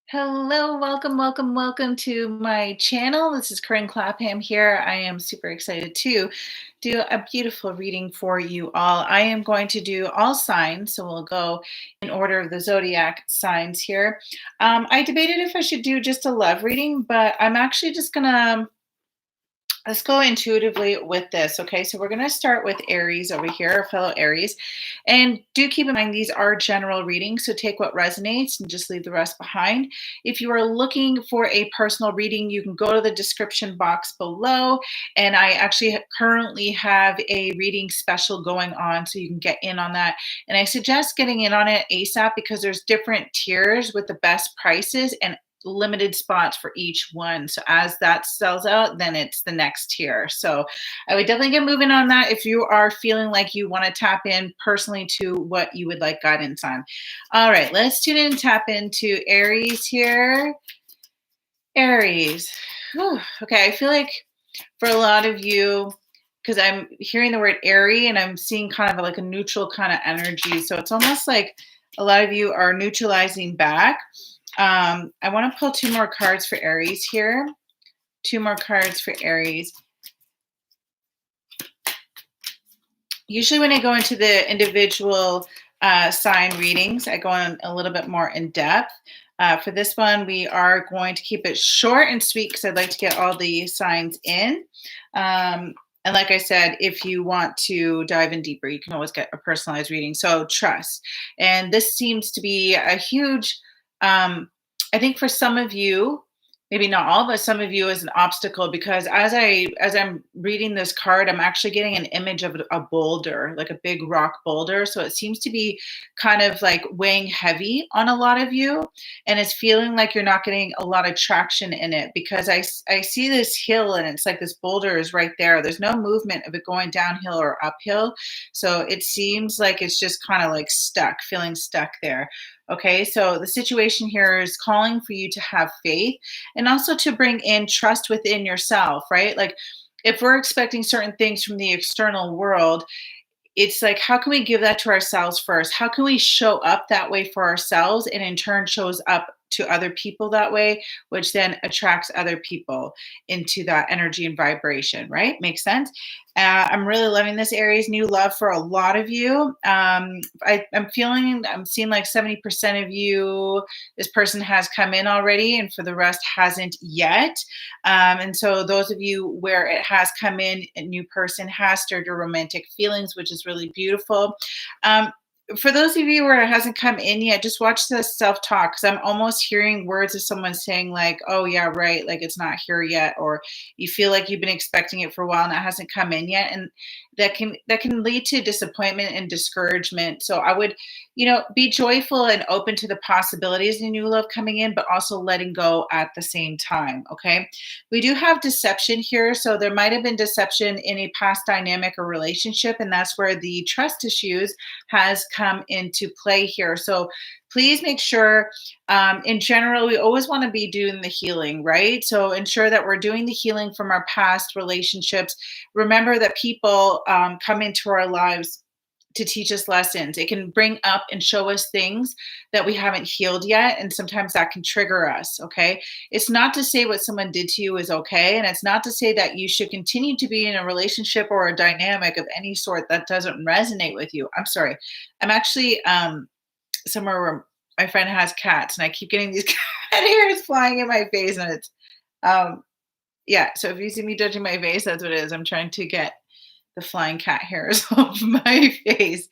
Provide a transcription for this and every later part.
Hello, welcome, welcome, welcome to my channel. This is Corinne Clapham here. I am super excited to do a beautiful reading for you all. I am going to do all signs, so we'll go in order of the zodiac signs here. I debated if I should do just a love reading, but I'm actually just gonna let's go intuitively with this. Okay, so we're going to start with Aries over here, our fellow Aries. And do keep in mind, these are general readings. So take what resonates and just leave the rest behind. If you are looking for a personal reading, you can go to the description box below. And I actually currently have a reading special going on, so you can get in on that. And I suggest getting in on it ASAP because there's different tiers with the best prices and limited spots for each one. So as that sells out, then it's the next tier. So I would definitely get moving on that if you are feeling like you want to tap in personally to what you would like guidance on. All right, let's tune in and tap into Aries here. Aries. Whew. Okay, I feel like for a lot of you, because I'm hearing the word airy and I'm seeing kind of like a neutral kind of energy. So it's almost like a lot of you are neutralizing back. I want to pull two more cards for Aries here. Two more cards for Aries. Usually when I go into the individual sign readings, I go on a little bit more in depth. For this one, we are going to keep it short and sweet because I'd like to get all the signs in. And like I said, if you want to dive in deeper, you can always get a personalized reading. So trust. And this seems to be a huge, I think for some of you, maybe not all, but some of you is an obstacle because as I'm reading this card, I'm actually getting an image of a boulder, like a big rock boulder. So it seems to be kind of like weighing heavy on a lot of you, and it's feeling like you're not getting a lot of traction in it because I see this hill and it's like this boulder is right there. There's no movement of it going downhill or uphill. So it seems like it's just kind of like stuck, feeling stuck there. Okay, so the situation here is calling for you to have faith and also to bring in trust within yourself, right? Like if we're expecting certain things from the external world, it's like, how can we give that to ourselves first? How can we show up that way for ourselves and in turn shows up to other people that way, which then attracts other people into that energy and vibration, right? Makes sense. I'm really loving this Aries new love for a lot of you. I'm seeing like 70% of you, this person has come in already, and for the rest hasn't yet. And so those of you where it has come in, a new person has stirred your romantic feelings, which is really beautiful. For those of you where it hasn't come in yet, just watch the self-talk because I'm almost hearing words of someone saying like, "Oh yeah, right, like it's not here yet," or you feel like you've been expecting it for a while and it hasn't come in yet, and that can lead to disappointment and discouragement. So I would, be joyful and open to the possibilities of new love coming in, but also letting go at the same time. Okay, we do have deception here, so there might have been deception in a past dynamic or relationship, and that's where the trust issues has come into play here. So please make sure, in general, we always want to be doing the healing, right? So ensure that we're doing the healing from our past relationships. Remember that people come into our lives to teach us lessons. It can bring up and show us things that we haven't healed yet. And sometimes that can trigger us. Okay. It's not to say what someone did to you is okay. And it's not to say that you should continue to be in a relationship or a dynamic of any sort that doesn't resonate with you. I'm sorry. I'm actually somewhere where my friend has cats and I keep getting these cat hairs flying in my face. And it's, um, yeah. So if you see me touching my face, that's what it is. I'm trying to get the flying cat hairs off my face.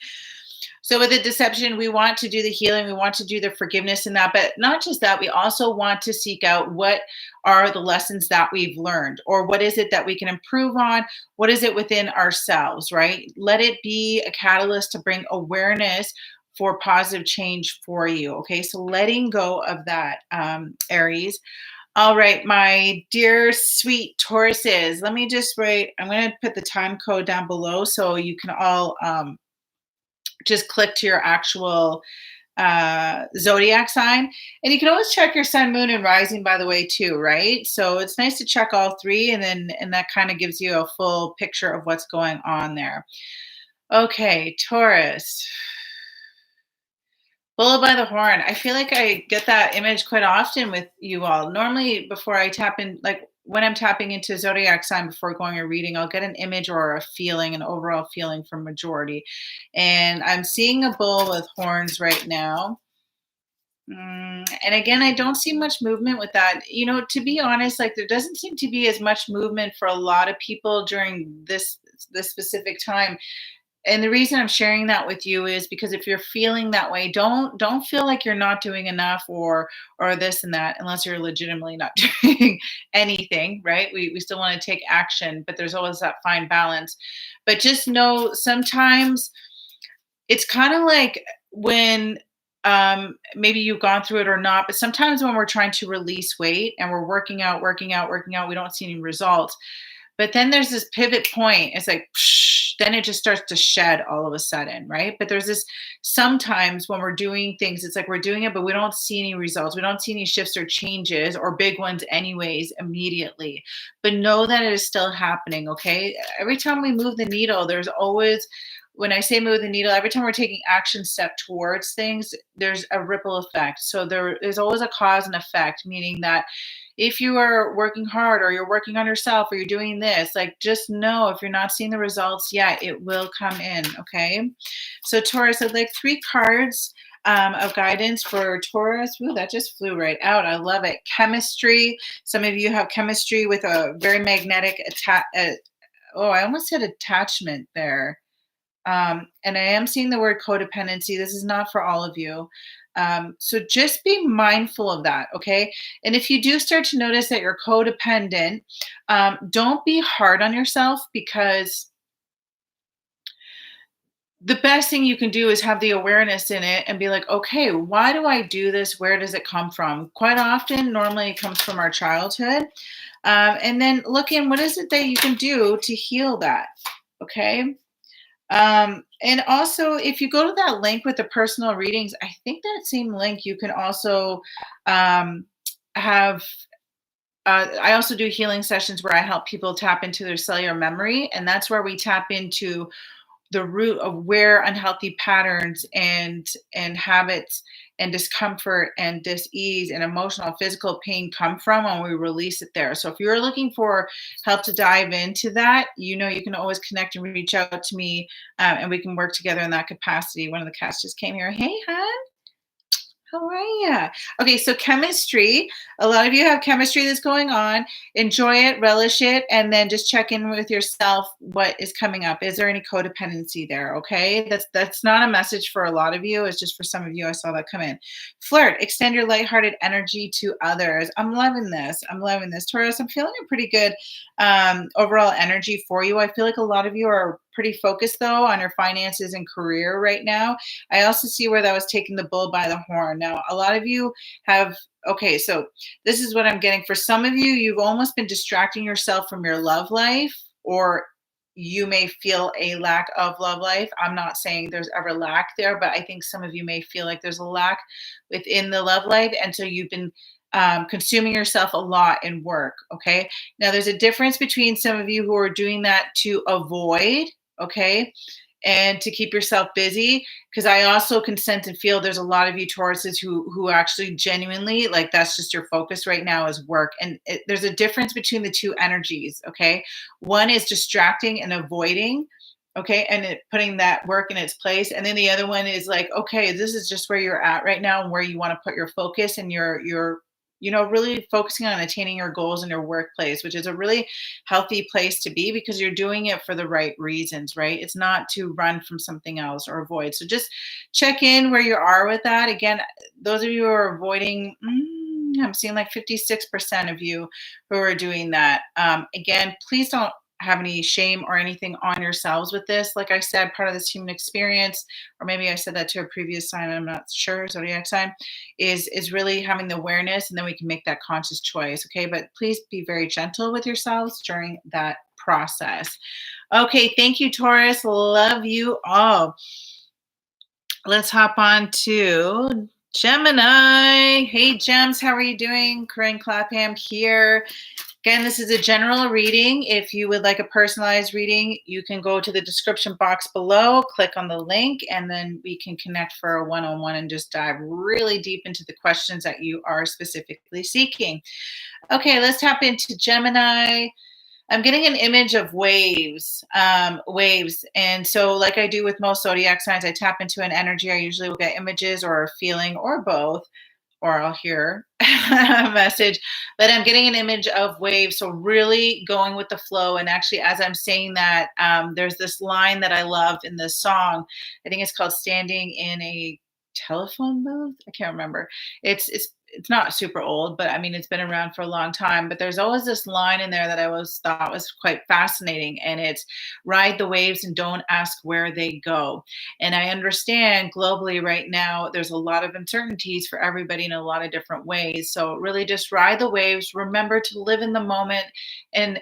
So with the deception, we want to do the healing, we want to do the forgiveness in that, but not just that, we also want to seek out what are the lessons that we've learned, or what is it that we can improve on? What is it within ourselves, right? Let it be a catalyst to bring awareness for positive change for you. Okay, so letting go of that, Aries. All right, my dear sweet Tauruses, let me just write, I'm going to put the time code down below so you can all just click to your actual zodiac sign. And you can always check your sun, moon, and rising, by the way, too, right? So it's nice to check all three, and that kind of gives you a full picture of what's going on there. Okay, Taurus. Bull by the horn. I feel like I get that image quite often with you all. Normally, before I tap in, like when I'm tapping into zodiac sign before going a reading, I'll get an image or a feeling, an overall feeling from majority. And I'm seeing a bull with horns right now. And again, I don't see much movement with that. You know, to be honest, like there doesn't seem to be as much movement for a lot of people during this specific time. And the reason I'm sharing that with you is because if you're feeling that way, don't feel like you're not doing enough or this and that unless you're legitimately not doing anything, right? We still want to take action, but there's always that fine balance. But just know sometimes it's kind of like when maybe you've gone through it or not, but sometimes when we're trying to release weight and we're working out, working out, working out, we don't see any results. But then there's this pivot point. It's like, psh, then it just starts to shed all of a sudden, right? But there's this sometimes when we're doing things, it's like we're doing it, but we don't see any results. We don't see any shifts or changes or big ones, anyways, immediately. But know that it is still happening, okay? Every time we move the needle, there's always, when I say move the needle, every time we're taking action step towards things, there's a ripple effect. So there is always a cause and effect, meaning that if you are working hard or you're working on yourself or you're doing this, like just know if you're not seeing the results yet, it will come in. Okay. So Taurus, I'd like 3 cards of guidance for Taurus. Ooh, that just flew right out. I love it. Chemistry. Some of you have chemistry with a very magnetic oh, I almost said attachment there. And I am seeing the word codependency. This is not for all of you. So just be mindful of that, okay? And if you do start to notice that you're codependent, don't be hard on yourself, because the best thing you can do is have the awareness in it and be like, okay, why do I do this? Where does it come from? Quite often, normally it comes from our childhood. And then look in, what is it that you can do to heal that? Okay. And also, if you go to that link with the personal readings, I think that same link you can also have. I also do healing sessions where I help people tap into their cellular memory, and that's where we tap into the root of where unhealthy patterns and habits and discomfort and dis-ease and emotional physical pain come from when we release it there. So if you're looking for help to dive into that, you know, you can always connect and reach out to me, and we can work together in that capacity. One of the cats just came here. Hey, hon. How are you? Okay, so chemistry. A lot of you have chemistry that's going on. Enjoy it, relish it, and then just check in with yourself. What is coming up? Is there any codependency there? Okay, that's not a message for a lot of you. It's just for some of you. I saw that come in. Flirt. Extend your lighthearted energy to others. I'm loving this. I'm loving this, Taurus. I'm feeling a pretty good overall energy for you. I feel like a lot of you are pretty focused though on your finances and career right now. I also see where that was taking the bull by the horn. Now, a lot of you have, okay, so this is what I'm getting. For some of you, you've almost been distracting yourself from your love life, or you may feel a lack of love life. I'm not saying there's ever lack there, but I think some of you may feel like there's a lack within the love life. And so you've been consuming yourself a lot in work. Okay. Now, there's a difference between some of you who are doing that to avoid, okay, and to keep yourself busy, because I also can sense and feel there's a lot of you Tauruses who actually genuinely, like, that's just your focus right now is work. And there's a difference between the two energies. Okay, one is distracting and avoiding, okay, and putting that work in its place, and then the other one is like, okay, this is just where you're at right now and where you want to put your focus and your you know, really focusing on attaining your goals in your workplace, which is a really healthy place to be because you're doing it for the right reasons, right? It's not to run from something else or avoid. So just check in where you are with that. Again, those of you who are avoiding, I'm seeing like 56% of you who are doing that. Again, please don't have any shame or anything on yourselves with this. Like I said, part of this human experience, or maybe I said that to a previous sign, I'm not sure, zodiac sign, is really having the awareness, and then we can make that conscious choice. Okay, but please be very gentle with yourselves during that process. Okay, thank you, Taurus. Love you all. Let's hop on to Gemini. Hey, Gems, how are you doing? Corinne Clapham here. Again, this is a general reading. If you would like a personalized reading, you can go to the description box below, click on the link, and then we can connect for a one-on-one and just dive really deep into the questions that you are specifically seeking. Okay, let's tap into Gemini. I'm getting an image of waves, waves. And so like I do with most zodiac signs, I tap into an energy. I usually will get images or a feeling or both, or I'll hear a message, but I'm getting an image of waves. So really going with the flow. And actually, as I'm saying that, there's this line that I love in this song. I think it's called Standing in a Telephone Booth. I can't remember. It's not super old, but I mean, it's been around for a long time. But there's always this line in there that I always thought was quite fascinating. And it's ride the waves and don't ask where they go. And I understand globally right now, there's a lot of uncertainties for everybody in a lot of different ways. So really just ride the waves, remember to live in the moment and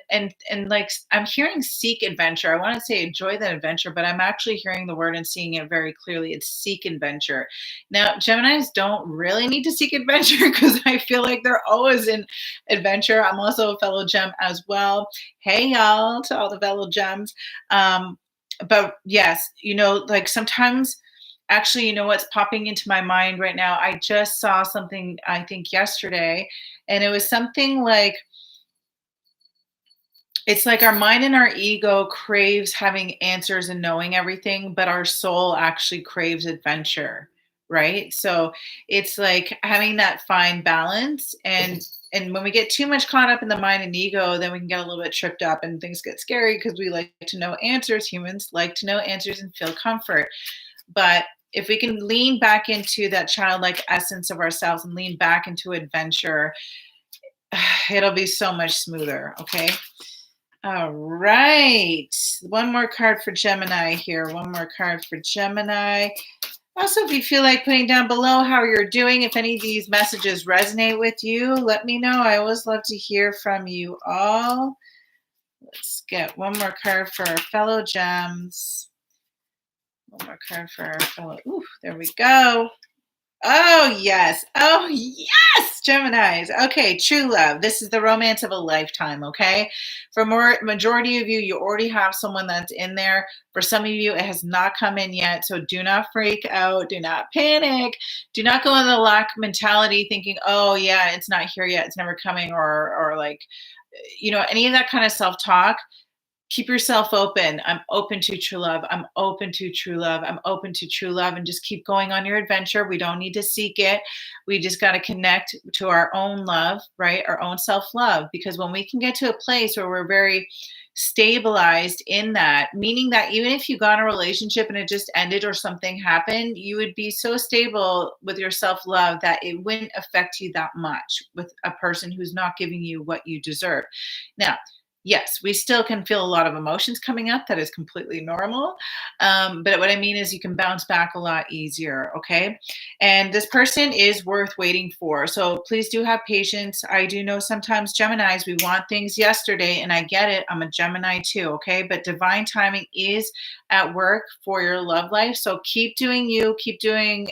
like I'm hearing seek adventure. I want to say enjoy the adventure, but I'm actually hearing the word and seeing it very clearly. It's seek adventure. Now, Geminis don't really need to seek adventure because I feel like they're always in adventure. I'm also a fellow gem as well. Hey, y'all, to all the fellow gems. But yes, like sometimes, actually, what's popping into my mind right now? I just saw something, I think yesterday, and it was something like, it's like our mind and our ego craves having answers and knowing everything, but our soul actually craves adventure, right? So it's like having that fine balance. And when we get too much caught up in the mind and ego, then we can get a little bit tripped up and things get scary because we like to know answers. Humans like to know answers and feel comfort. But if we can lean back into that childlike essence of ourselves and lean back into adventure, it'll be so much smoother. Okay. All right. One more card for Gemini here. One more card for Gemini. Also, if you feel like putting down below how you're doing, if any of these messages resonate with you, let me know. I always love to hear from you all. Let's get one more card for our fellow gems. One more card for our fellow. Ooh, there we go. Oh, yes. Oh, yes, Geminis. Okay, true love. This is the romance of a lifetime, okay? For majority of you, you already have someone that's in there. For some of you, it has not come in yet, so do not freak out. Do not panic. Do not go in the lack mentality thinking, oh, yeah, it's not here yet. It's never coming, or like, any of that kind of self-talk. Keep yourself open. I'm open to true love. I'm open to true love. I'm open to true love. And just keep going on your adventure. We don't need to seek it. We just got to connect to our own love, right? Our own self-love. Because when we can get to a place where we're very stabilized in that, meaning that even if you got in a relationship and it just ended or something happened, you would be so stable with your self-love that it wouldn't affect you that much with a person who's not giving you what you deserve. Now, yes, we still can feel a lot of emotions coming up. That is completely normal. But what I mean is you can bounce back a lot easier, okay? And this person is worth waiting for. So please do have patience. I do know sometimes Geminis, we want things yesterday, and I get it. I'm a Gemini too, okay? But divine timing is at work for your love life. So keep doing you, keep doing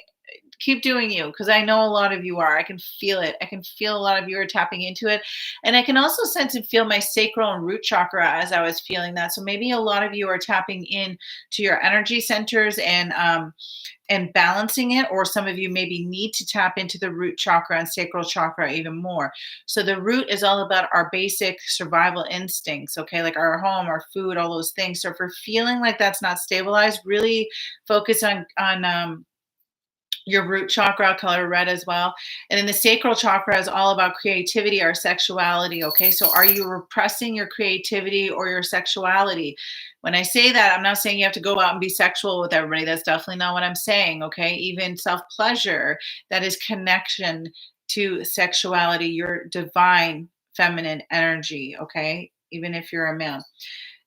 you, because I know a lot of you are. I can feel it. I can feel a lot of you are tapping into it. And I can also sense and feel my sacral and root chakra as I was feeling that. So maybe a lot of you are tapping in to your energy centers and balancing it, or some of you maybe need to tap into the root chakra and sacral chakra even more. So the root is all about our basic survival instincts, okay, like our home, our food, all those things. So if we're feeling like that's not stabilized, really focus on your root chakra, color red as well. And then the sacral chakra is all about creativity, our sexuality. Okay. So are you repressing your creativity or your sexuality? When I say that, I'm not saying you have to go out and be sexual with everybody. That's definitely not what I'm saying. Okay. Even self-pleasure, that is connection to sexuality, your divine feminine energy. Okay. Even if you're a male.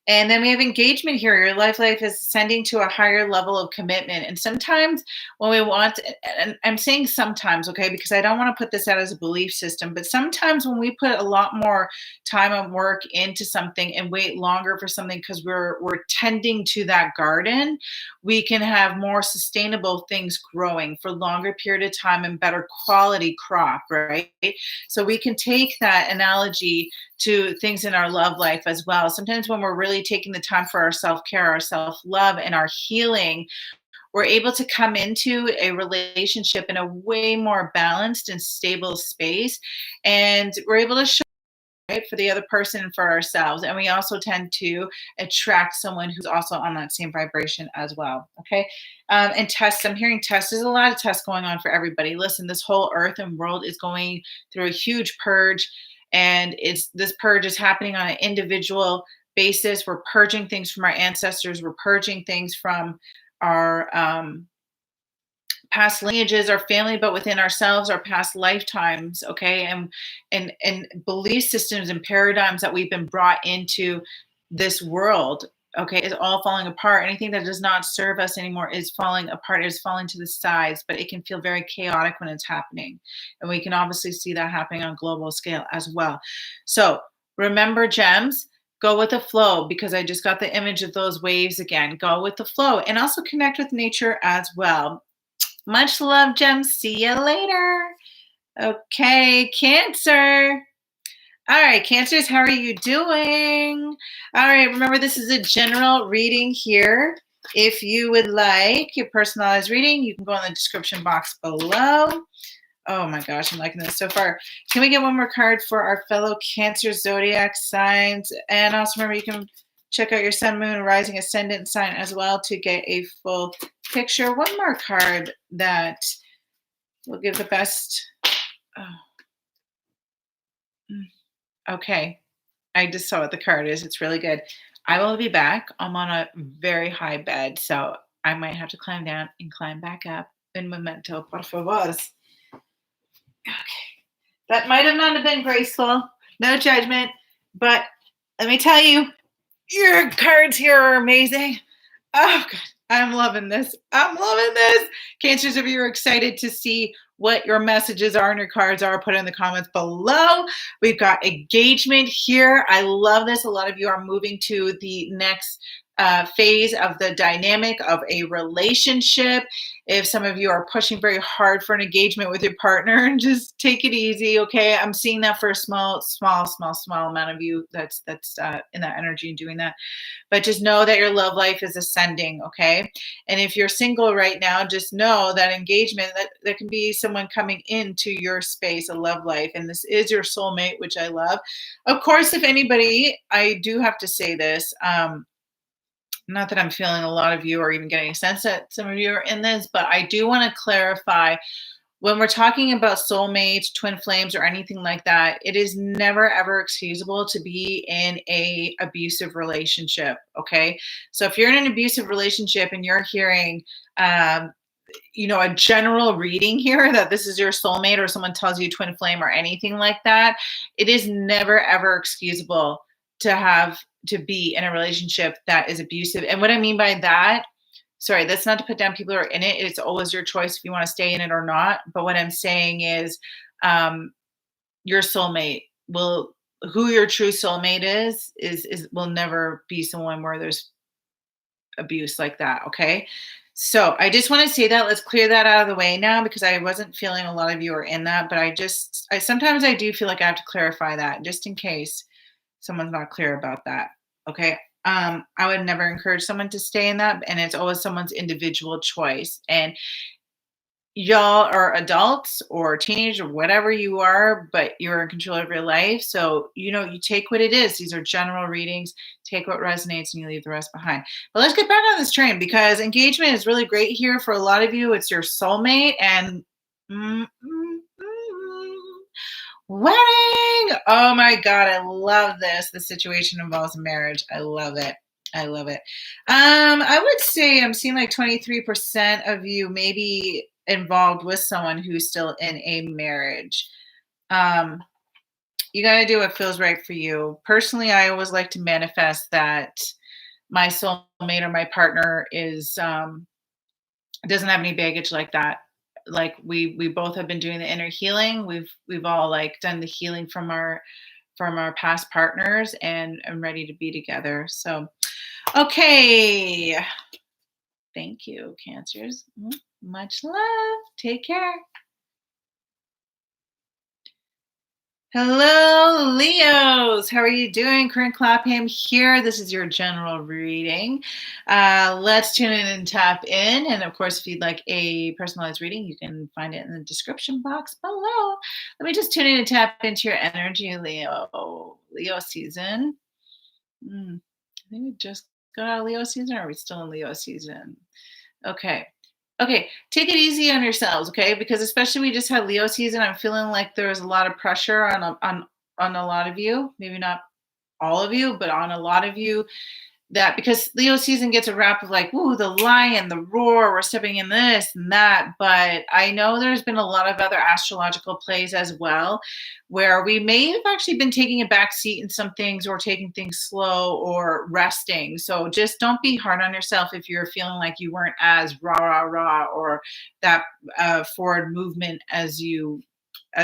And then we have engagement here. Your life is ascending to a higher level of commitment. And sometimes when we want, and I'm saying sometimes, okay, because I don't want to put this out as a belief system, but sometimes when we put a lot more time and work into something and wait longer for something because we're tending to that garden, we can have more sustainable things growing for longer period of time and better quality crop, right? So we can take that analogy to things in our love life as well. Sometimes when we're really taking the time for our self-care, our self-love, and our healing, we're able to come into a relationship in a way more balanced and stable space. And we're able to show, right, for the other person and for ourselves. And we also tend to attract someone who's also on that same vibration as well. Okay. And tests, I'm hearing tests. There's a lot of tests going on for everybody. Listen, this whole earth and world is going through a huge purge. And this purge is happening on an individual basis. We're purging things from our ancestors. We're purging things from our past lineages, our family, but within ourselves, our past lifetimes, okay, and belief systems and paradigms that we've been brought into this world, okay, is all falling apart. Anything that does not serve us anymore is falling apart, is falling to the sides, but it can feel very chaotic when it's happening. And we can obviously see that happening on a global scale as well. So remember, gems, go with the flow, because I just got the image of those waves again. Go with the flow and also connect with nature as well. Much love, gems. See you later. Okay, Cancer. All right, Cancers, how are you doing? All right, remember, this is a general reading here. If you would like your personalized reading, you can go in the description box below. Oh my gosh, I'm liking this so far. Can we get one more card for our fellow Cancer zodiac signs? And also remember, you can check out your sun, moon, rising, ascendant sign as well to get a full picture. One more card that will give the best. Okay, I just saw what the card is. It's really good. I will be back. I'm on a very high bed, so I might have to climb down and climb back up. Un momento, por favor. Okay, that might have not have been graceful. No judgment, but let me tell you, your cards here are amazing. Oh, God. I'm loving this. I'm loving this. Cancers, if you're excited to see what your messages are and your cards are, put it in the comments below. We've got engagement here. I love this. A lot of you are moving to the next phase of the dynamic of a relationship. If some of you are pushing very hard for an engagement with your partner, just take it easy, okay? I'm seeing that for a small amount of you that's in that energy and doing that. But just know that your love life is ascending, okay? And if you're single right now, just know that engagement, that can be someone coming into your space, a love life, and this is your soulmate, which I love. Of course, if anybody, I do have to say this, not that I'm feeling a lot of you or even getting a sense that some of you are in this, but I do want to clarify, when we're talking about soulmates, twin flames, or anything like that, it is never ever excusable to be in a abusive relationship. Okay, so if you're in an abusive relationship and you're hearing, a general reading here that this is your soulmate, or someone tells you twin flame or anything like that, it is never ever excusable to be in a relationship that is abusive. And what I mean by that, sorry, that's not to put down people who are in it. It's always your choice if you want to stay in it or not. But what I'm saying is, your soulmate who your true soulmate is will never be someone where there's abuse like that. Okay. So I just want to say that, let's clear that out of the way now, because I wasn't feeling a lot of you are in that, but sometimes I do feel like I have to clarify that just in case someone's not clear about that. Okay. I would never encourage someone to stay in that, and it's always someone's individual choice. And y'all are adults or teenagers or whatever you are, but you're in control of your life. So, you take what it is. These are general readings. Take what resonates and you leave the rest behind. But let's get back on this train, because engagement is really great here for a lot of you. It's your soulmate, and wedding. Oh my God, I love this. The situation involves marriage. I love it. I love it. I would say I'm seeing like 23% of you maybe involved with someone who's still in a marriage. You got to do what feels right for you. Personally, I always like to manifest that my soulmate or my partner doesn't have any baggage like that. Like we both have been doing the inner healing. We've all like done the healing from our past partners, and I'm ready to be together. So, okay. Thank you, Cancers. Much love. Take care. Hello, Leos. How are you doing? Corinne Clapham here. This is your general reading. Let's tune in and tap in. And of course, if you'd like a personalized reading, you can find it in the description box below. Let me just tune in and tap into your energy, Leo. Leo season. I think we just got out of Leo season, or are we still in Leo season? Okay. Okay, take it easy on yourselves, okay? Because especially we just had Leo season, I'm feeling like there was a lot of pressure on a lot of you. Maybe not all of you, but on a lot of you, that because Leo season gets a rap of like, ooh, the lion, the roar, we're stepping in this and that. But I know there's been a lot of other astrological plays as well, where we may have actually been taking a back seat in some things or taking things slow or resting. So just don't be hard on yourself if you're feeling like you weren't as rah, rah, rah, or that forward movement as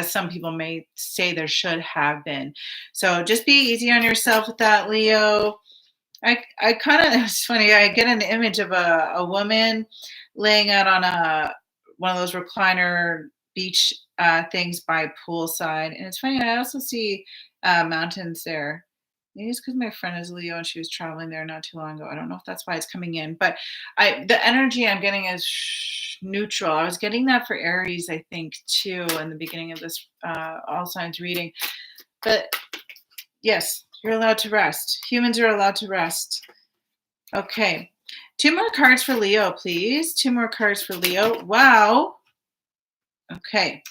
some people may say there should have been. So just be easy on yourself with that, Leo. I kind of, it's funny, I get an image of a woman laying out on one of those recliner beach things by poolside. And it's funny, I also see mountains there. Maybe it's because my friend is Leo and she was traveling there not too long ago. I don't know if that's why it's coming in, but the energy I'm getting is neutral. I was getting that for Aries, I think, too, in the beginning of this all signs reading. But yes, you're allowed to rest. Humans are allowed to rest. Okay. 2 more cards for Leo, please. 2 more cards for Leo. Wow. Okay.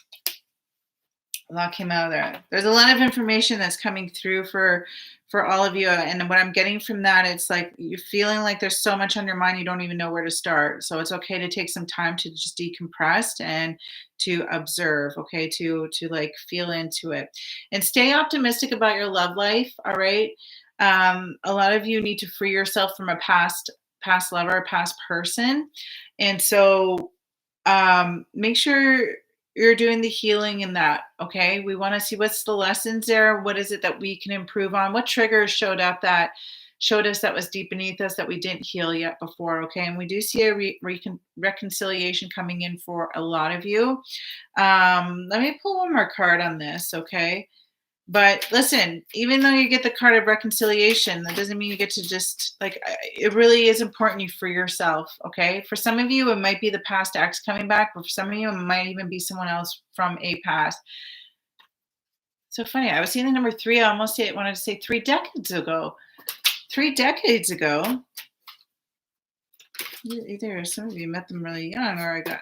A lot came out of there. There's a lot of information that's coming through for all of you. And what I'm getting from that, it's like you're feeling like there's so much on your mind you don't even know where to start. So it's okay to take some time to just decompress and to observe, okay, to like feel into it. And stay optimistic about your love life, all right? A lot of you need to free yourself from a past lover, a past person. And so make sure you're doing the healing in that. Okay, we want to see what's the lessons there. What is it that we can improve on? What triggers showed up that showed us that was deep beneath us that we didn't heal yet before? Okay, and we do see a reconciliation coming in for a lot of you. Let me pull one more card on this. Okay. But listen, even though you get the card of reconciliation, that doesn't mean you get to just like, it really is important you free yourself. Okay. For some of you, it might be the past ex coming back, but for some of you, it might even be someone else from a past. So funny. I was seeing the number 3. I almost wanted to say 3 decades ago. 3 decades ago. Either some of you met them really young or I got,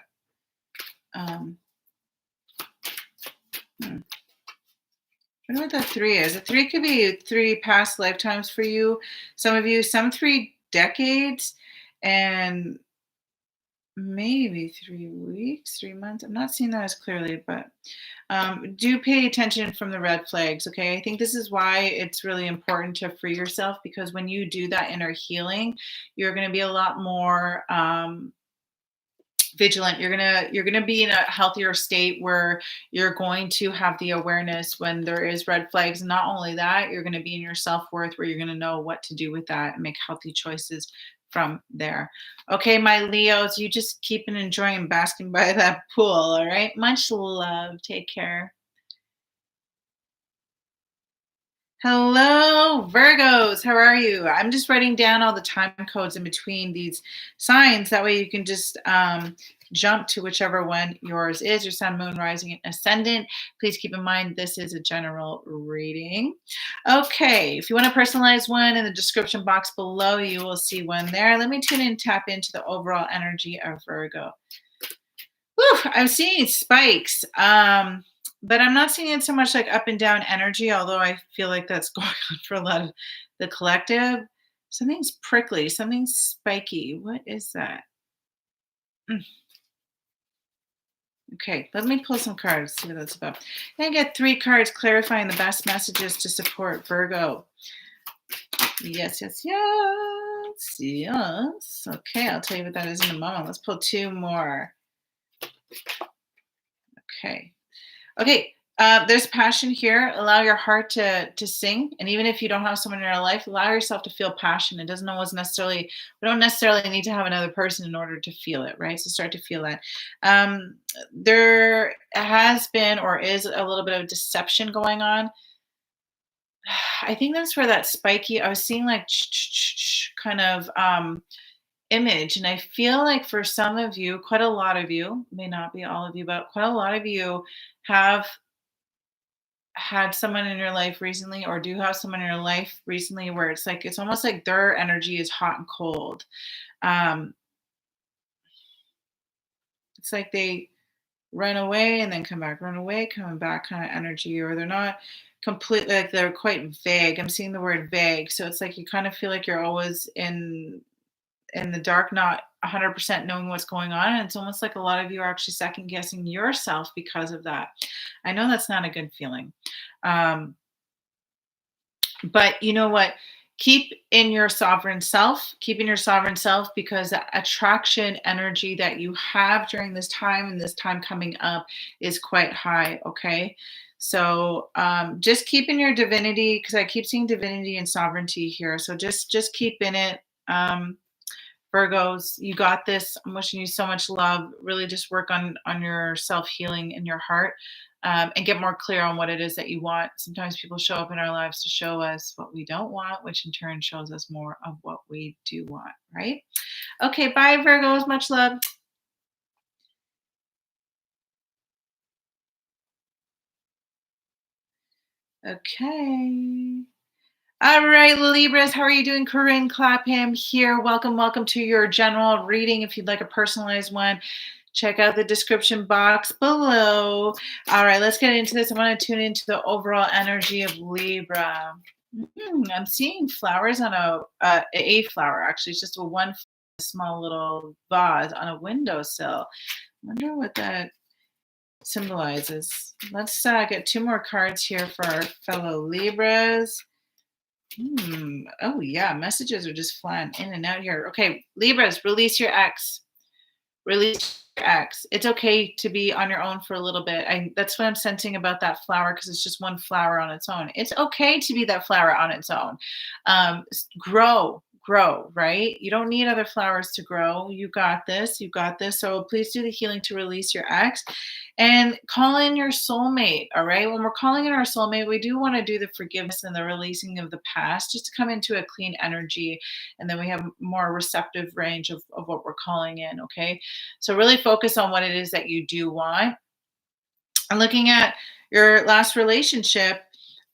I wonder what that 3 is. A 3 could be 3 past lifetimes for you. Some of you, some 3 decades, and maybe 3 weeks, 3 months. I'm not seeing that as clearly, but do pay attention from the red flags, okay? I think this is why it's really important to free yourself, because when you do that inner healing, you're going to be a lot more vigilant. You're gonna be in a healthier state where you're going to have the awareness when there is red flags. Not only that, you're going to be in your self-worth where you're going to know what to do with that and make healthy choices from there. Okay, my Leos, you just keep enjoying basking by that pool. All right, much love. Take care. Hello, Virgos. How are you? I'm just writing down all the time codes in between these signs. That way you can just jump to whichever one yours is, your sun, moon, rising, and ascendant. Please keep in mind this is a general reading. Okay, if you want a personalized one, in the description box below, you will see one there. Let me tune in and tap into the overall energy of Virgo. Whew, I'm seeing spikes. But I'm not seeing it so much like up and down energy, although I feel like that's going on for a lot of the collective. Something's prickly, something's spiky. What is that? Okay, let me pull some cards, see what that's about. I get 3 cards clarifying the best messages to support Virgo. Yes, yes, yes, yes. Okay, I'll tell you what that is in a moment. Let's pull 2 more. Okay. Okay, There's passion here. Allow your heart to sing, and even if you don't have someone in your life, allow yourself to feel passion. It doesn't always necessarily. We don't necessarily need to have another person in order to feel it, right? So start to feel that. There has been or is a little bit of deception going on. I think that's where that spiky. I was seeing like kind of image, and I feel like for some of you, quite a lot of you, may not be all of you, but quite a lot of you have had someone in your life recently or do have someone in your life recently where it's like it's almost like their energy is hot and cold. um it's like they run away and then come back, run away, coming back kind of energy, or they're not completely, like they're quite vague. I'm seeing the word vague, so it's like you kind of feel like you're always in the dark, not 100% knowing what's going on, and it's almost like a lot of you are actually second guessing yourself because of that. I know that's not a good feeling. um But you know what? Keep in your sovereign self, keep in your sovereign self, because the attraction energy that you have during this time and this time coming up is quite high. Okay. So just keep in your divinity, because I keep seeing divinity and sovereignty here. So just keep in it. Virgos, you got this. I'm wishing you so much love. Really just work on your self-healing in your heart, and get more clear on what it is that you want. Sometimes people show up in our lives to show us what we don't want, which in turn shows us more of what we do want, right? Okay, bye, Virgos. Much love. Okay. All right, Libras, how are you doing? Corinne Clapham here. Welcome, welcome to your general reading. If you'd like a personalized one, check out the description box below. All right, let's get into this. I want to tune into the overall energy of Libra. I'm seeing flowers on a flower. Actually, it's just a one small little vase on a windowsill. I wonder what that symbolizes. Let's get two more cards here for our fellow Libras. Oh yeah, messages are just flying in and out here. Okay, Libras, release your ex. Release your ex. It's okay to be on your own for a little bit. That's what I'm sensing about that flower, because it's just one flower on its own. It's okay to be that flower on its own. Grow, right? You don't need other flowers to grow. You got this. You got this. So please do the healing to release your ex and call in your soulmate. All right. When we're calling in our soulmate, we do want to do the forgiveness and the releasing of the past, just to come into a clean energy. And then we have more receptive range of what we're calling in. Okay. So really focus on what it is that you do want. And looking at your last relationship,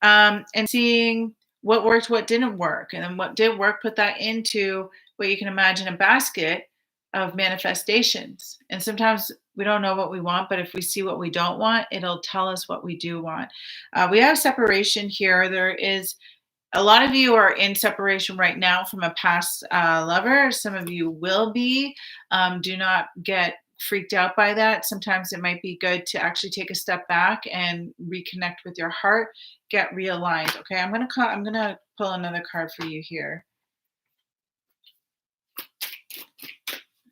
and seeing what worked, what didn't work. And then what did work, put that into what you can imagine a basket of manifestations. And sometimes we don't know what we want, but if we see what we don't want, it'll tell us what we do want. We have separation here. There is a lot of you are in separation right now from a past lover. Some of you will be. Do not get freaked out by that. Sometimes it might be good to actually take a step back and reconnect with your heart, get realigned. Okay, I'm gonna pull another card for you here.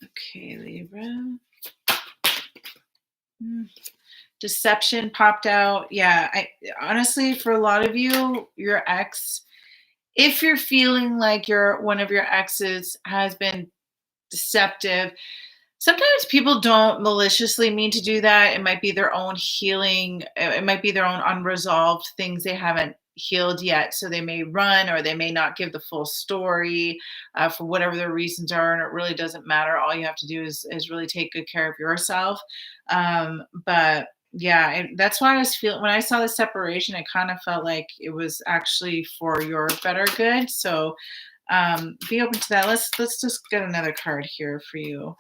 Okay, Libra. Deception popped out. Yeah, I honestly, for a lot of you, your ex, if you're feeling like one of your exes has been deceptive, sometimes people don't maliciously mean to do that. It might be their own healing. It might be their own unresolved things they haven't healed yet. So they may run, or they may not give the full story for whatever their reasons are. And it really doesn't matter. All you have to do is really take good care of yourself. But yeah, that's why I was feeling when I saw the separation, it kind of felt like it was actually for your better good. So be open to that. Let's just get another card here for you,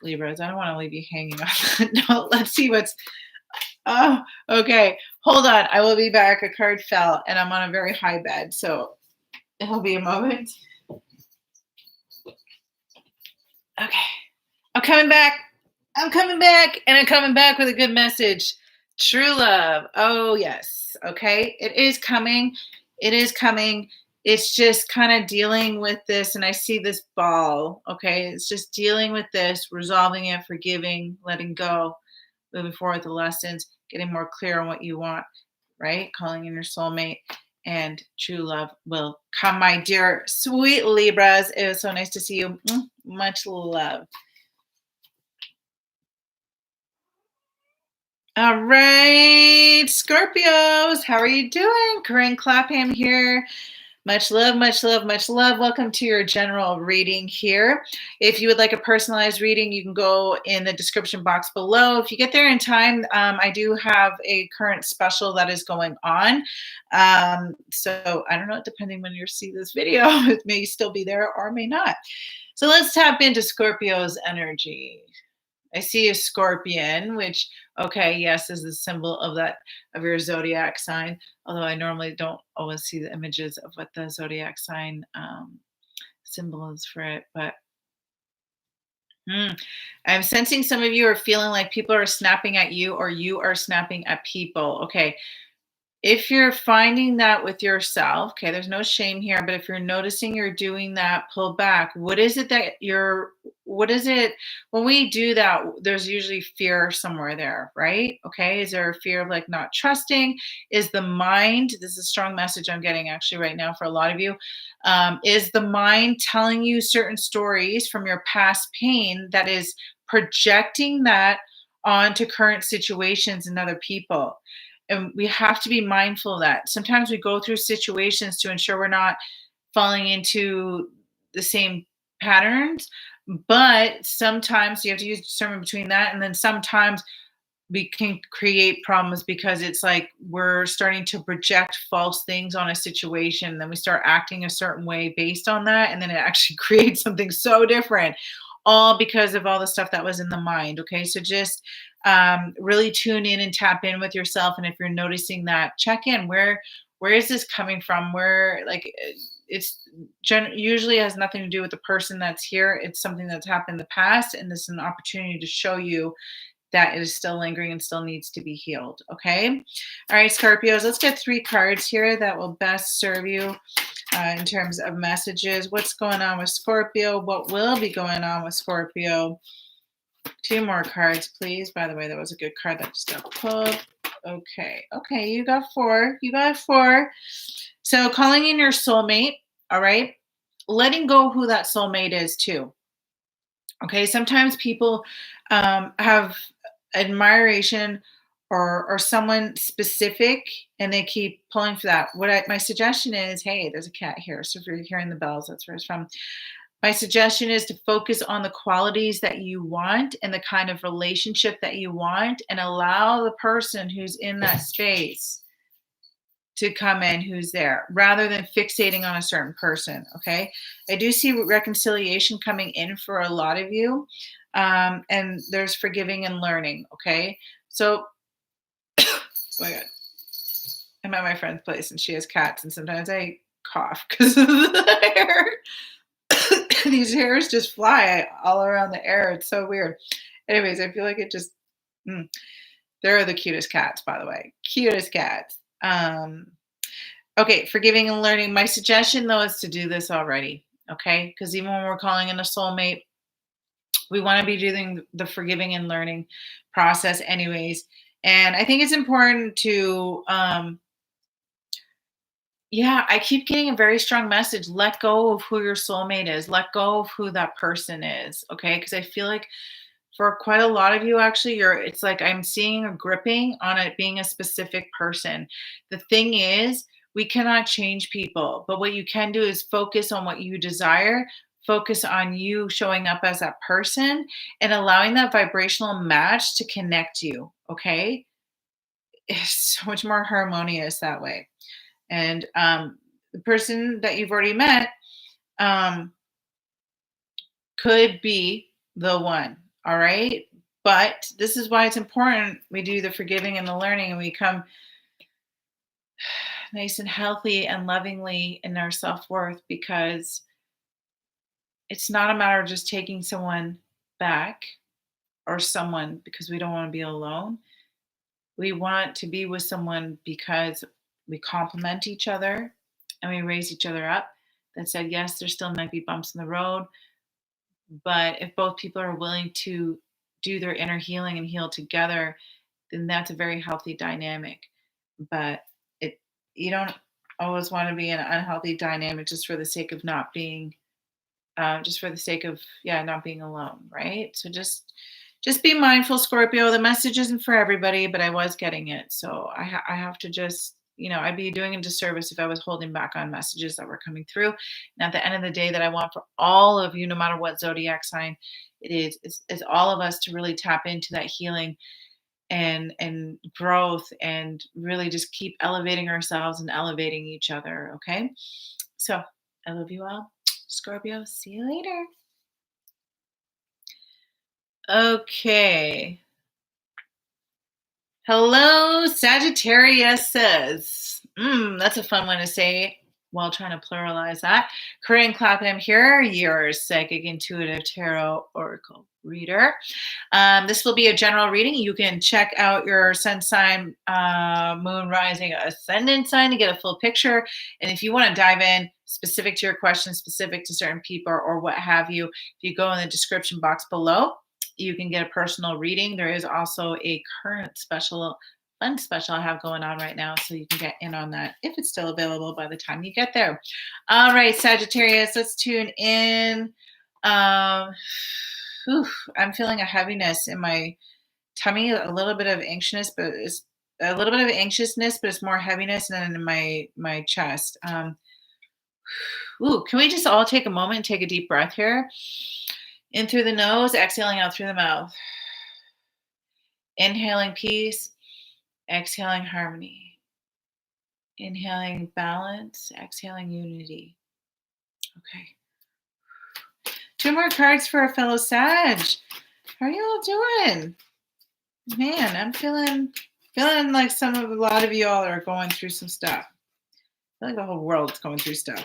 Libras. I don't want to leave you hanging on that note. Let's see what's. Oh, okay. Hold on. I will be back. A card fell, and I'm on a very high bed, so it'll be a moment. Okay. I'm coming back. I'm coming back, and I'm coming back with a good message. True love. Oh, yes. Okay. It is coming. It is coming. It's just kind of dealing with this. And I see this ball. Okay. It's just dealing with this, resolving it, forgiving, letting go, moving forward with the lessons. getting more clear on what you want, right? Calling in your soulmate, and true love will come, my dear sweet Libras. It was so nice to see you. Much love. All right, Scorpios, how are you doing? Corinne Clapham here. Much love, much love, much love. Welcome to your general reading here. If you would like a personalized reading, you can go in the description box below. If you get there in time, I do have a current special that is going on. So I don't know, depending when you see this video, it may still be there or may not. So let's tap into Scorpio's energy. I see a scorpion, which, okay, yes, is the symbol of that, of your zodiac sign. Although I normally don't always see the images of what the zodiac sign symbol is for it. But I'm sensing some of you are feeling like people are snapping at you, or you are snapping at people. Okay, if you're finding that with yourself, okay, there's no shame here, but if you're noticing you're doing that, pull back. What is it that what is it, when we do that, there's usually fear somewhere there, right? Okay, is there a fear of like not trusting? Is the mind, this is a strong message I'm getting actually right now for a lot of you, is the mind telling you certain stories from your past pain that is projecting that onto current situations and other people? And we have to be mindful of that. Sometimes we go through situations to ensure we're not falling into the same patterns, but sometimes you have to use discernment between that. And then sometimes we can create problems because it's like we're starting to project false things on a situation. Then we start acting a certain way based on that. And then it actually creates something so different, all because of all the stuff that was in the mind. Okay. So just really tune in and tap in with yourself. And if you're noticing that, check in. Where is this coming from? Where, like, it's usually has nothing to do with the person that's here. It's something that's happened in the past. And this is an opportunity to show you that it is still lingering and still needs to be healed. Okay. All right, Scorpios, let's get 3 cards here that will best serve you in terms of messages. What's going on with Scorpio? What will be going on with Scorpio? 2 more cards, please. By the way, that was a good card that just got pulled. Okay. Okay. You got 4. You got 4. So calling in your soulmate. All right. Letting go who that soulmate is too. Okay. Sometimes people have admiration or someone specific, and they keep pulling for that. My suggestion is, hey, there's a cat here. So if you're hearing the bells, that's where it's from. My suggestion is to focus on the qualities that you want and the kind of relationship that you want, and allow the person who's in that space to come in, who's there, rather than fixating on a certain person. Okay. I do see reconciliation coming in for a lot of you. And there's forgiving and learning. Okay. So, oh my God, I'm at my friend's place and she has cats, and sometimes I cough because of the hair. These hairs just fly all around the air. It's so weird. Anyways, I feel like it just, they're the cutest cats, by the way. Cutest cats. Okay, forgiving and learning. My suggestion, though, is to do this already. Okay, because even when we're calling in a soulmate, we want to be doing the forgiving and learning process, anyways. And I think it's important to, I keep getting a very strong message. Let go of who your soulmate is. Let go of who that person is. Okay, because I feel like for quite a lot of you, actually, it's like I'm seeing a gripping on it being a specific person. The thing is, we cannot change people, but what you can do is focus on what you desire, focus on you showing up as that person and allowing that vibrational match to connect you. Okay. It's so much more harmonious that way. And the person that you've already met could be the one. All right. But this is why it's important we do the forgiving and the learning, and we come nice and healthy and lovingly in our self-worth, because it's not a matter of just taking someone back or someone because we don't want to be alone. We want to be with someone because we complement each other and we raise each other up. That said, yes, there still might be bumps in the road, but if both people are willing to do their inner healing and heal together, and that's a very healthy dynamic. But you don't always want to be in an unhealthy dynamic just for the sake of not being, just for the sake of, yeah, not being alone, right? So just be mindful, Scorpio. The message isn't for everybody, but I was getting it. So I have to just, I'd be doing a disservice if I was holding back on messages that were coming through. And at the end of the day, that I want for all of you, no matter what zodiac sign it is, it's all of us to really tap into that healing and growth, and really just keep elevating ourselves and elevating each other. Okay. So I love you all. Scorpio, see you later. Okay. Hello, Sagittarius says. That's a fun one to say while trying to pluralize that. Corinne Clapham here, your psychic intuitive tarot oracle reader. This will be a general reading. You can check out your sun sign, moon, rising, ascendant sign to get a full picture. And if you want to dive in specific to your question, specific to certain people or what have you, if you go in the description box below, you can get a personal reading. There is also a current fun special I have going on right now, so you can get in on that if it's still available by the time you get there. All right, Sagittarius, let's tune in. I'm feeling a heaviness in my tummy, a little bit of anxiousness, but it's more heaviness than in my chest. Can we just all take a moment and take a deep breath here? In through the nose, exhaling out through the mouth. Inhaling peace, exhaling harmony. Inhaling balance, exhaling unity. Okay. 2 more cards for our fellow Sag. How are you all doing? Man, I'm feeling like a lot of you all are going through some stuff. I feel like the whole world's going through stuff.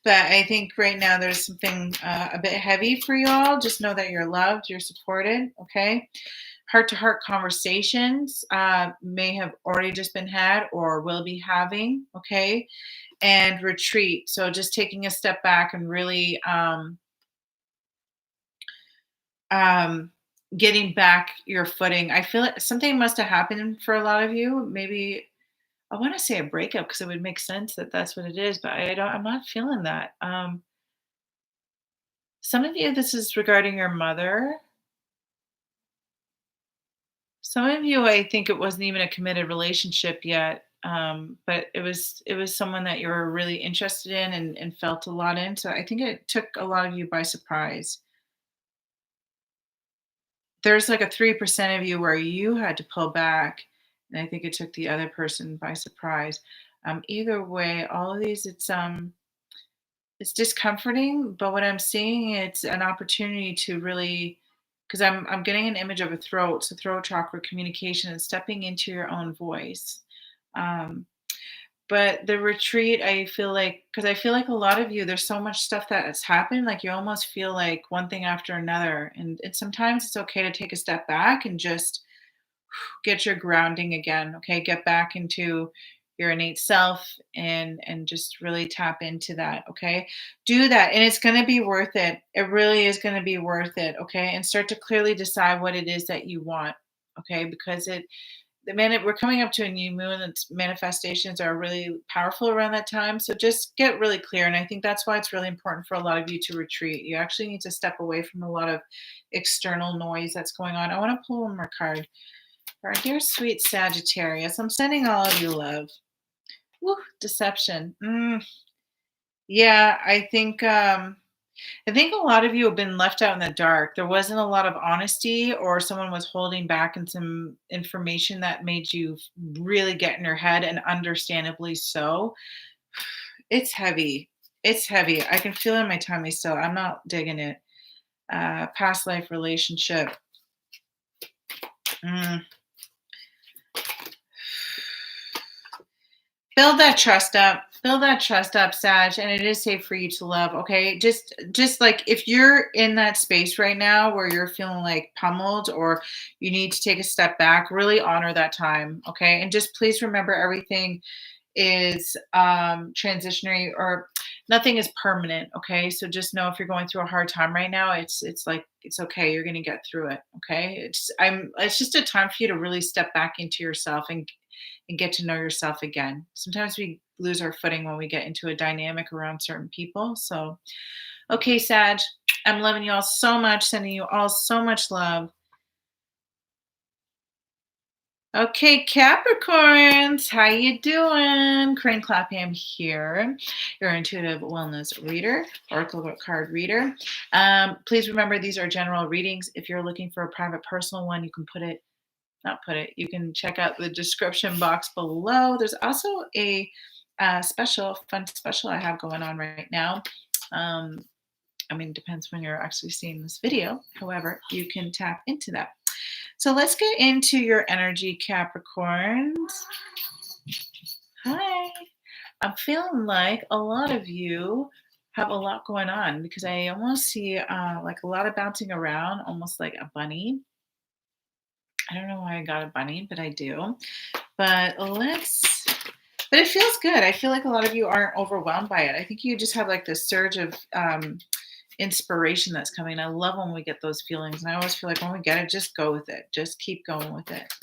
But I think right now there's something a bit heavy for you all. Just know that you're loved, you're supported, okay? Heart-to-heart conversations may have already just been had or will be having, okay? And retreat. So just taking a step back and really getting back your footing. I feel like something must have happened for a lot of you. Maybe I want to say a breakup because it would make sense that that's what it is, but I'm not feeling that. Some of you, this is regarding your mother. Some of you, I think it wasn't even a committed relationship yet, but it was someone that you were really interested in and felt a lot in. So I think it took a lot of you by surprise. There's like a 3% of you where you had to pull back, and I think it took the other person by surprise. Either way, all of these, it's discomforting, but what I'm seeing, it's an opportunity to really, because I'm getting an image of a throat, so throat chakra communication and stepping into your own voice. Um, but the retreat, I feel like, because I feel like a lot of you, there's so much stuff that has happened, like you almost feel like one thing after another, and sometimes it's okay to take a step back and just get your grounding again. Okay, get back into your innate self and just really tap into that. Okay, do that, and it's going to be worth it. It really is going to be worth it. Okay, and start to clearly decide what it is that you want. Okay, because the minute we're coming up to a new moon, and manifestations are really powerful around that time. So just get really clear, and I think that's why it's really important for a lot of you to retreat. You actually need to step away from a lot of external noise that's going on. I want to pull one more card. Our dear sweet Sagittarius, I'm sending all of you love. Woo, deception. Yeah, I think a lot of you have been left out in the dark. There wasn't a lot of honesty, or someone was holding back in some information that made you really get in your head, and understandably so. It's heavy. It's heavy. I can feel it in my tummy still. I'm not digging it. Past life relationship. Build that trust up. Build that trust up, Sag, and it is safe for you to love. Okay, just like if you're in that space right now where you're feeling like pummeled, or you need to take a step back, really honor that time. Okay, and just please remember everything is transitionary, or nothing is permanent. Okay. So just know if you're going through a hard time right now, it's like, it's okay. You're going to get through it. Okay. It's just a time for you to really step back into yourself and get to know yourself again. Sometimes we lose our footing when we get into a dynamic around certain people. So, okay, Sag, I'm loving you all so much, sending you all so much love. Okay, Capricorns, how you doing? Corinne Clapham here, your intuitive wellness reader, oracle card reader. Please remember these are general readings. If you're looking for a private personal one, you can you can check out the description box below. There's also a fun special I have going on right now. I mean, it depends when you're actually seeing this video. However, you can tap into that. So let's get into your energy, Capricorns. Hi. I'm feeling like a lot of you have a lot going on because I almost see like a lot of bouncing around, almost like a bunny. I don't know why I got a bunny, but I do. But but it feels good. I feel like a lot of you aren't overwhelmed by it. I think you just have like this surge of inspiration that's coming. I love when we get those feelings. And I always feel like when we get it, just go with it. Just keep going with it.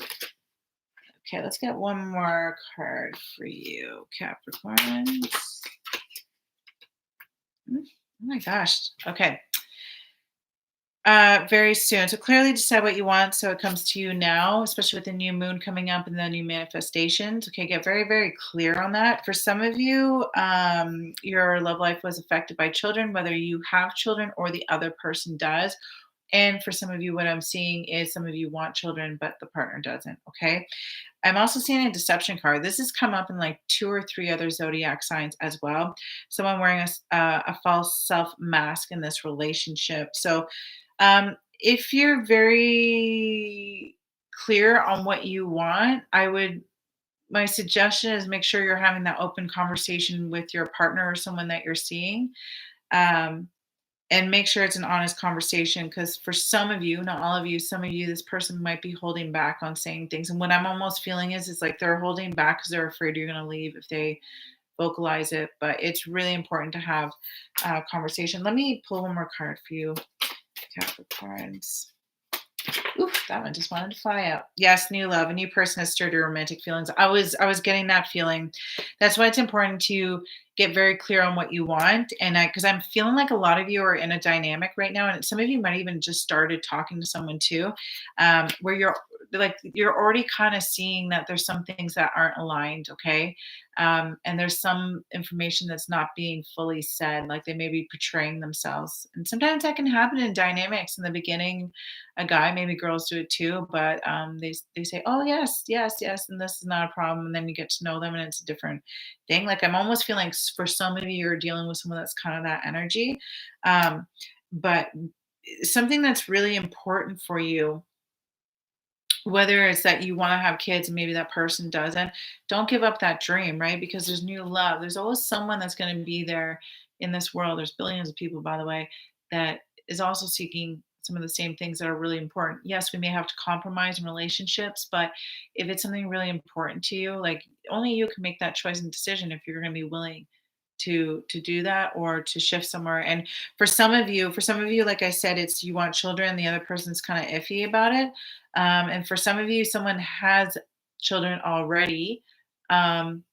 Okay, let's get one more card for you, Capricorns. Oh my gosh. Okay. Very soon. So clearly decide what you want so it comes to you now, especially with the new moon coming up and the new manifestations. Okay, get very, very clear on that. For some of you, your love life was affected by children, whether you have children or the other person does. And for some of you, what I'm seeing is some of you want children, but the partner doesn't. Okay. I'm also seeing a deception card. This has come up in like 2 or 3 other zodiac signs as well. Someone wearing a false self mask in this relationship. So, if you're very clear on what you want, my suggestion is make sure you're having that open conversation with your partner or someone that you're seeing. Um, and make sure it's an honest conversation because for some of you, not all of you, some of you, this person might be holding back on saying things. And what I'm almost feeling is like they're holding back because they're afraid you're going to leave if they vocalize it. But it's really important to have a conversation. Let me pull one more card for you, Capricorns. Oof, that one just wanted to fly out. Yes, new love. A new person has stirred your romantic feelings. I was getting that feeling. That's why it's important to get very clear on what you want. And because I'm feeling like a lot of you are in a dynamic right now, and some of you might even just started talking to someone too, where you're already kind of seeing that there's some things that aren't aligned, okay? And there's some information that's not being fully said, like they may be portraying themselves. And sometimes that can happen in dynamics in the beginning. A guy, maybe girls do it too, but they say, "Oh yes, yes, yes," and this is not a problem. And then you get to know them, and it's a different thing. Like I'm almost feeling for some of you, you're dealing with someone that's kind of that energy, but something that's really important for you, whether it's that you want to have kids and maybe that person doesn't, don't give up that dream, right? Because there's new love. There's always someone that's going to be there in this world. There's billions of people, by the way, that is also seeking some of the same things that are really important. Yes, we may have to compromise in relationships, but if it's something really important to you, like only you can make that choice and decision if you're going to be willing to do that or to shift somewhere. And for some of you, like I said, it's you want children, the other person's kind of iffy about it. And for some of you, someone has children already, um,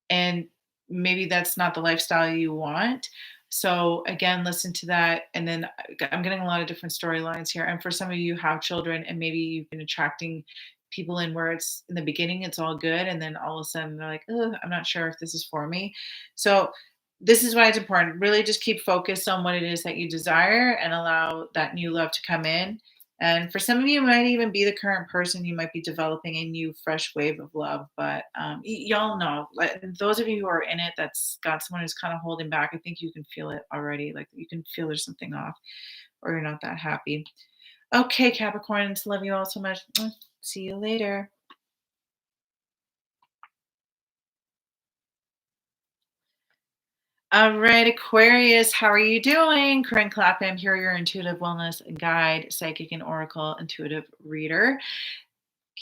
and maybe that's not the lifestyle you want. So again, listen to that. And then I'm getting a lot of different storylines here. And for some of you who have children and maybe you've been attracting people in where it's in the beginning, it's all good. And then all of a sudden they're like, oh, I'm not sure if this is for me. So this is why it's important. Really just keep focused on what it is that you desire and allow that new love to come in. And for some of you, it might even be the current person. You might be developing a new, fresh wave of love. But y'all know, like, those of you who are in it, that's got someone who's kind of holding back. I think you can feel it already. Like you can feel there's something off, or you're not that happy. Okay, Capricorns, love you all so much. See you later. All right, Aquarius, how are you doing? Corinne Clapham here, your intuitive wellness guide, psychic and oracle intuitive reader.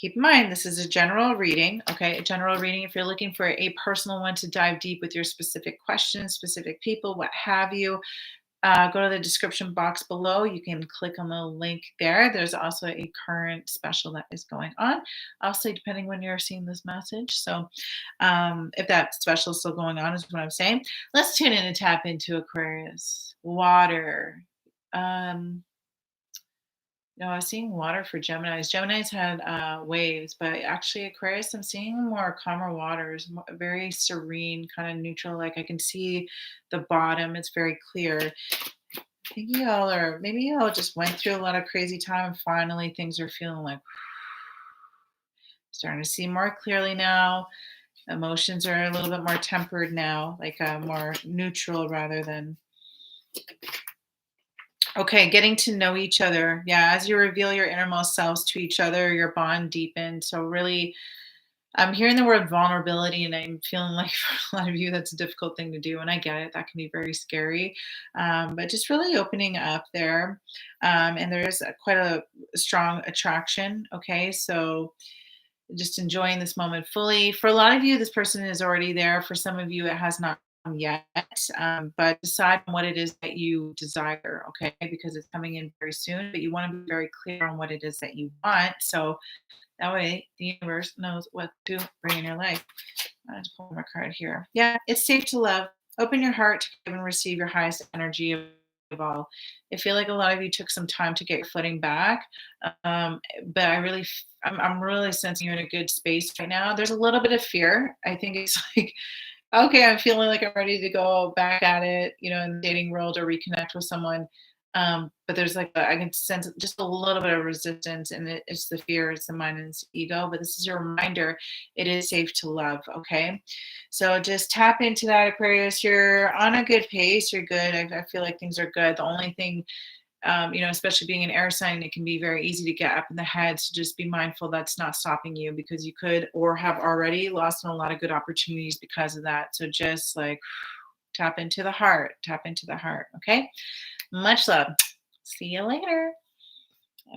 Keep in mind, this is a general reading, okay? A general reading. If you're looking for a personal one to dive deep with your specific questions, specific people, what have you, go to the description box below. You can click on the link there. There's also a current special that is going on. I'll say, depending when you're seeing this message. So, if that special is still going on, is what I'm saying. Let's tune in and tap into Aquarius. Water. Um, no, I was seeing water for Geminis. Geminis had waves, but actually Aquarius, I'm seeing more calmer waters, very serene, kind of neutral. Like I can see the bottom; it's very clear. I think y'all are maybe y'all just went through a lot of crazy time, and finally things are feeling like starting to see more clearly now. Emotions are a little bit more tempered now, like more neutral rather than okay, getting to know each other. Yeah, as you reveal your innermost selves to each other, your bond deepens. So really, I'm hearing the word vulnerability, and I'm feeling like for a lot of you, that's a difficult thing to do. And I get it; that can be very scary. But just really opening up there, and there's quite a strong attraction. Okay, so just enjoying this moment fully. For a lot of you, this person is already there. For some of you, it has not come yet. But decide on what it is that you desire, okay? Because it's coming in very soon, but you want to be very clear on what it is that you want. So that way the universe knows what to bring in your life. I just pull my card here. Yeah, it's safe to love. Open your heart to give and receive your highest energy of all. I feel like a lot of you took some time to get your footing back, but I'm really sensing you're in a good space right now. There's a little bit of fear. I think it's like okay, I'm feeling like I'm ready to go back at it, in the dating world or reconnect with someone. But there's like I can sense just a little bit of resistance, and it's the fear, it's the mind, and it's the ego. But this is your reminder: it is safe to love. Okay, so just tap into that, Aquarius. You're on a good pace. You're good. I feel like things are good. The only thing especially being an air sign, it can be very easy to get up in the head. So just be mindful that's not stopping you because you could or have already lost on a lot of good opportunities because of that. So just like tap into the heart, tap into the heart. Okay. Much love. See you later.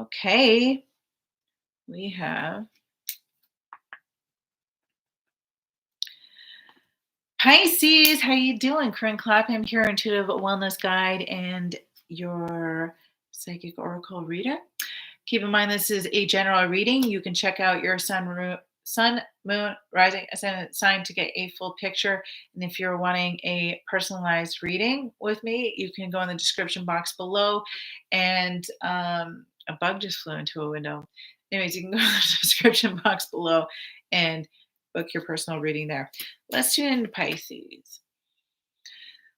Okay. We have Pisces. How you doing? Corinne Clapham here, intuitive wellness guide and your psychic oracle reader. Keep in mind, this is a general reading. You can check out your sun, moon, rising, ascendant sign to get a full picture. And if you're wanting a personalized reading with me, you can go in the description box below. And a bug just flew into a window. Anyways, you can go in the description box below and book your personal reading there. Let's tune into Pisces.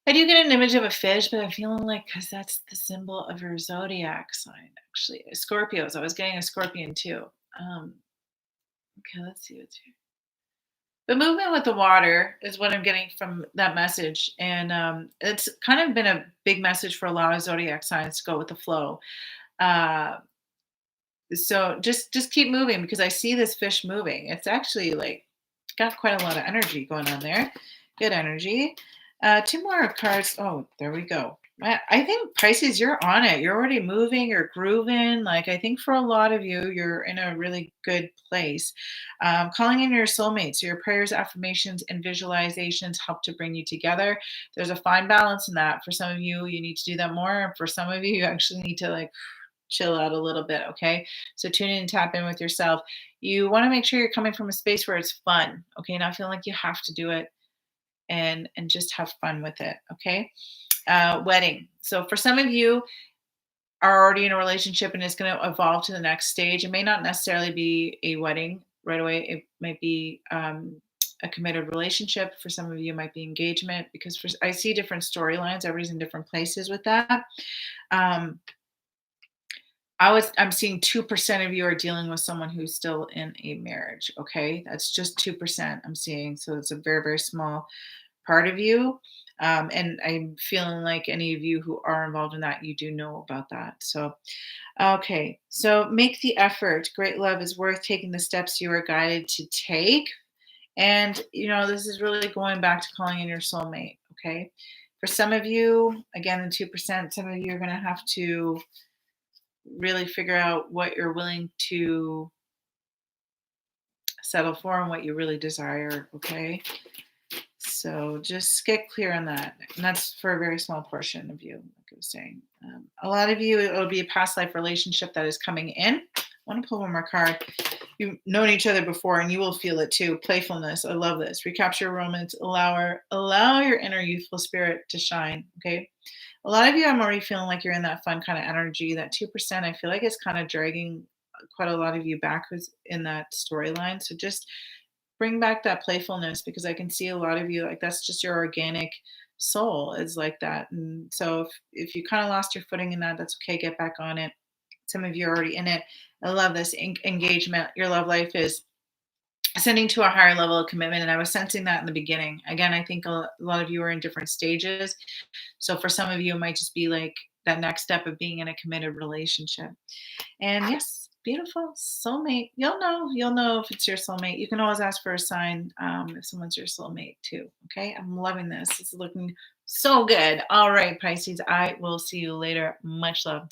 I do get an image of a fish, but I'm feeling like because that's the symbol of your zodiac sign, actually. Scorpios. I was getting a scorpion too. Um, okay, let's see what's here. The movement with the water is what I'm getting from that message. And it's kind of been a big message for a lot of zodiac signs to go with the flow. Uh, so just keep moving because I see this fish moving. It's actually like got quite a lot of energy going on there. Good energy. Two more cards. Oh, there we go. I think Pisces, you're on it. You're already moving. You're grooving. Like I think for a lot of you, you're in a really good place. Calling in your soulmates. So your prayers, affirmations, and visualizations help to bring you together. There's a fine balance in that. For some of you, you need to do that more. And for some of you, you actually need to like chill out a little bit. Okay. So tune in and tap in with yourself. You want to make sure you're coming from a space where it's fun. Okay. Not feeling like you have to do it and just have fun with it. Okay. Wedding. So for some of you are already in a relationship and it's going to evolve to the next stage. It may not necessarily be a wedding right away. It might be a committed relationship. For some of you, it might be engagement because I see different storylines. Everybody's in different places with that. I'm seeing 2% of you are dealing with someone who's still in a marriage. Okay. That's just 2% I'm seeing. So it's a very, very small part of you. And I'm feeling like any of you who are involved in that, you do know about that. So, okay. So make the effort. Great love is worth taking the steps you are guided to take. And, this is really going back to calling in your soulmate. Okay. For some of you, again, the 2%, some of you are going to have to really figure out what you're willing to settle for and what you really desire. Okay. So just get clear on that. And that's for a very small portion of you, like I was saying. A lot of you, it'll be a past life relationship that is coming in. I want to pull one more card. You've known each other before and you will feel it too. Playfulness. I love this. Recapture romance. Allow your inner youthful spirit to shine. Okay. A lot of you, I'm already feeling like you're in that fun kind of energy. That 2%, I feel like it's kind of dragging quite a lot of you back who's in that storyline. So just bring back that playfulness because I can see a lot of you like that's just your organic soul is like that. And so if you kind of lost your footing in that, that's okay. Get back on it. Some of you are already in it. I love this engagement. Your love life is ascending to a higher level of commitment. And I was sensing that in the beginning. Again, I think a lot of you are in different stages. So for some of you, it might just be like that next step of being in a committed relationship. And yes, beautiful soulmate. You'll know if it's your soulmate. You can always ask for a sign if someone's your soulmate too. Okay, I'm loving this. This is looking so good. All right, Pisces. I will see you later. Much love.